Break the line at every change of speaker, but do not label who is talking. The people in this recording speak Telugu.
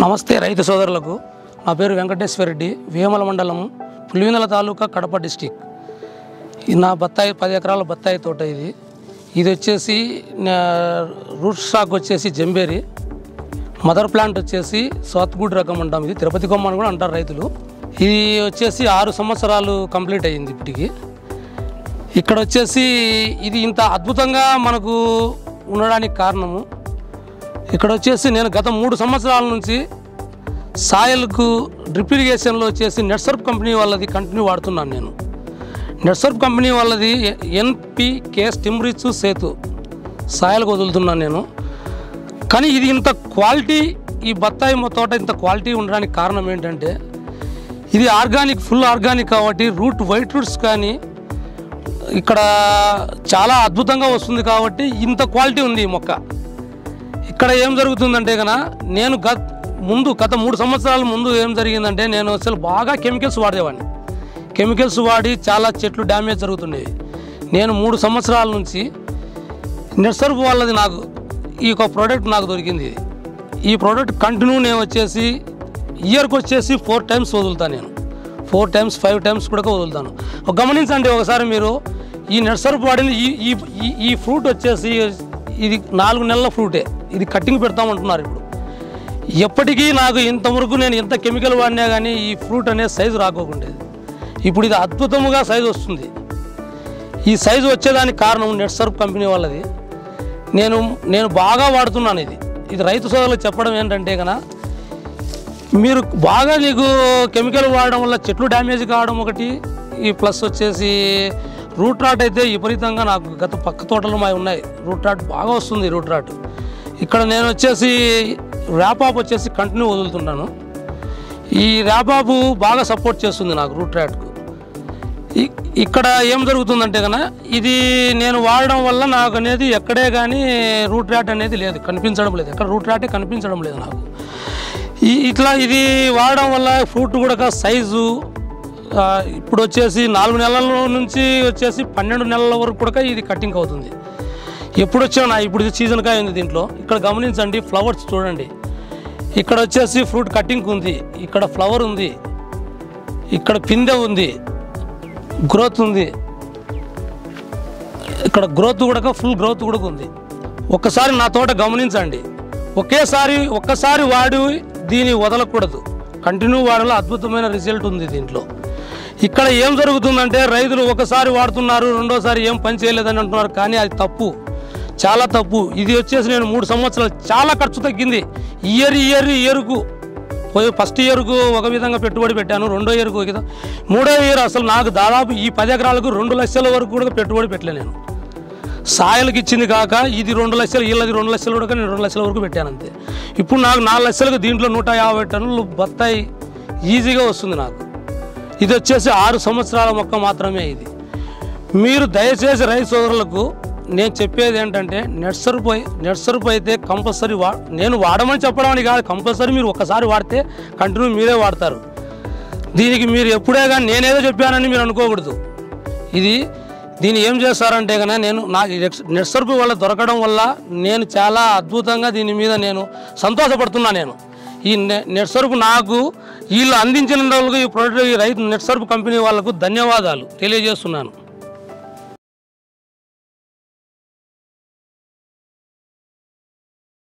నమస్తే రైతు సోదరులకు నా పేరు వెంకటేశ్వర రెడ్డి వేమల మండలం పులివెందుల తాలూకా కడప డిస్టిక్ నా బత్తాయి 10 ఎకరాల బత్తాయి తోట ఇది వచ్చేసి రూట్ స్టాక్ వచ్చేసి జంబేరి మదర్ ప్లాంట్ వచ్చేసి సాత్గుడ్ రకం అంటాం ఇది తిరుపతి కొమ్మ అని కూడా అంటారు రైతులు ఇది వచ్చేసి 6 సంవత్సరాలు కంప్లీట్ అయ్యింది ఇప్పటికి ఇక్కడ వచ్చేసి ఇది ఇంత అద్భుతంగా మనకు ఉండడానికి కారణము ఇక్కడ వచ్చేసి నేను గత 3 సంవత్సరాల నుంచి సాయిల్కు డ్రిప్ ఇరిగేషన్లో వచ్చేసి నెట్సర్ప్ కంపెనీ వాళ్ళది కంటిన్యూ వాడుతున్నాను నేను నెట్సర్ప్ కంపెనీ వాళ్ళది ఎన్పికే స్టిమ్రిచ్ సేతు సాయిల్కి వదులుతున్నాను నేను కానీ ఇది ఇంత క్వాలిటీ ఈ బత్తాయి తోట ఇంత క్వాలిటీ ఉండడానికి కారణం ఏంటంటే ఇది ఆర్గానిక్ ఫుల్ ఆర్గానిక్ కాబట్టి వైట్ రూట్స్ కానీ ఇక్కడ చాలా అద్భుతంగా వస్తుంది కాబట్టి ఇంత క్వాలిటీ ఉంది ఈ మొక్క ఇక్కడ ఏం జరుగుతుందంటే కన్నా నేను గత 3 సంవత్సరాల ముందు ఏం జరిగిందంటే నేను అసలు బాగా కెమికల్స్ వాడేవాడిని కెమికల్స్ వాడి చాలా చెట్లు డ్యామేజ్ జరుగుతుండేవి నేను 3 సంవత్సరాల నుంచి నెట్సర్ప్ వాళ్ళది నాకు ఈ ఒక ప్రోడక్ట్ నాకు దొరికింది ఈ ప్రోడక్ట్ కంటిన్యూ నేను వచ్చేసి ఇయర్కి వచ్చేసి 4 టైమ్స్ వదులుతాను నేను 4 టైమ్స్ 5 టైమ్స్ కూడా వదులుతాను గమనించండి ఒకసారి మీరు ఈ నెట్సర్ప్ వాడిన ఈ ఫ్రూట్ వచ్చేసి ఇది 4 నెలల ఫ్రూటే ఇది కట్టింగ్ పెడతామంటున్నారు ఇప్పుడు ఎప్పటికీ నాకు ఇంతవరకు నేను ఎంత కెమికల్ వాడినా కానీ ఈ ఫ్రూట్ అనేది సైజు రాకోకుండేది ఇప్పుడు ఇది అద్భుతముగా సైజు వస్తుంది ఈ సైజు వచ్చేదానికి కారణం నెట్సర్ప్ కంపెనీ వాళ్ళది నేను బాగా వాడుతున్నాను ఇది రైతు సోదరులకు చెప్పడం ఏంటంటే కన్నా మీరు బాగా నీకు కెమికల్ వాడడం వల్ల చెట్లు డ్యామేజ్ కావడం ఒకటి ఈ ప్లస్ వచ్చేసి రూట్ రాట్ అయితే విపరీతంగా నాకు గత పక్క తోటలు మా ఉన్నాయి రూట్ రాట్ బాగా వస్తుంది రూట్ రాట్ ఇక్కడ నేను వచ్చేసి ర్యాపాప్ వచ్చేసి కంటిన్యూ వదులుతున్నాను ఈ ర్యాపాపు బాగా సపోర్ట్ చేస్తుంది నాకు రూట్ రాట్కు ఇక్కడ ఏం జరుగుతుందంటే కన్నా ఇది నేను వాడడం వల్ల నాకు అనేది ఎక్కడే కానీ రూట్ రాట్ అనేది లేదు కనిపించడం లేదు ఎక్కడ రూట్ రాటే కనిపించడం లేదు నాకు ఇట్లా ఇది వాడడం వల్ల ఫ్రూట్ కూడా సైజు ఇప్పుడు వచ్చేసి 4 నెలల నుంచి వచ్చేసి 12 నెలల వరకు కూడా ఇది కటింగ్ అవుతుంది ఎప్పుడు వచ్చాను ఇప్పుడు ఇది సీజన్ కాయ ఉంది దీంట్లో ఇక్కడ గమనించండి ఫ్లవర్స్ చూడండి ఇక్కడ వచ్చేసి ఫ్రూట్ కటింగ్ ఉంది ఇక్కడ ఫ్లవర్ ఉంది ఇక్కడ పిందె ఉంది గ్రోత్ ఉంది ఇక్కడ గ్రోత్ కూడా ఫుల్ గ్రోత్ కూడా ఉంది ఒక్కసారి నా తోట గమనించండి ఒక్కసారి వాడి దీన్ని వదలకూడదు కంటిన్యూ వాడాలో అద్భుతమైన రిజల్ట్ ఉంది దీంట్లో ఇక్కడ ఏం జరుగుతుందంటే రైతులు ఒకసారి వాడుతున్నారు రెండోసారి ఏం పని చేయలేదని అంటున్నారు కానీ అది తప్పు చాలా తప్పు ఇది వచ్చేసి నేను 3 సంవత్సరాలు చాలా ఖర్చు తగ్గింది ఇయర్కు ఫస్ట్ ఇయర్కు ఒక విధంగా పెట్టుబడి పెట్టాను రెండో ఇయర్కు ఒక విధంగా మూడో ఇయర్ అసలు నాకు దాదాపు ఈ 10 ఎకరాలకు 2 లక్షల వరకు కూడా పెట్టుబడి పెట్టలే నేను సాయలకి ఇచ్చింది కాక ఇది 2 లక్షలు వీళ్ళది 2 లక్షలు కూడా నేను 2 లక్షల వరకు పెట్టాను అంతే ఇప్పుడు నాకు 4 లక్షలకు దీంట్లో 150 టన్నులు బత్తాయి ఈజీగా వస్తుంది నాకు ఇది వచ్చేసి 6 సంవత్సరాల మొక్క మాత్రమే ఇది మీరు దయచేసి రైతు సోదరులకు నేను చెప్పేది ఏంటంటే నెట్సర్ప్ అయితే కంపల్సరీ నేను వాడమని చెప్పడానికి కాదు కంపల్సరీ మీరు ఒకసారి వాడితే కంటిన్యూ మీరే వాడతారు దీనికి మీరు ఎప్పుడే కానీ నేనేదో చెప్పానని మీరు అనుకోకూడదు దీన్ని ఏం చేస్తారంటే కన్నా నాకు నెట్సర్ప్ వల్ల దొరకడం వల్ల నేను చాలా అద్భుతంగా దీని మీద నేను సంతోషపడుతున్నా నేను ఈ నెట్సర్ప్ నాకు వీళ్ళు అందించిన ఈ ప్రోడక్ట్ ఈ రైతు నెట్సర్ప్ కంపెనీ వాళ్ళకు ధన్యవాదాలు తెలియజేస్తున్నాను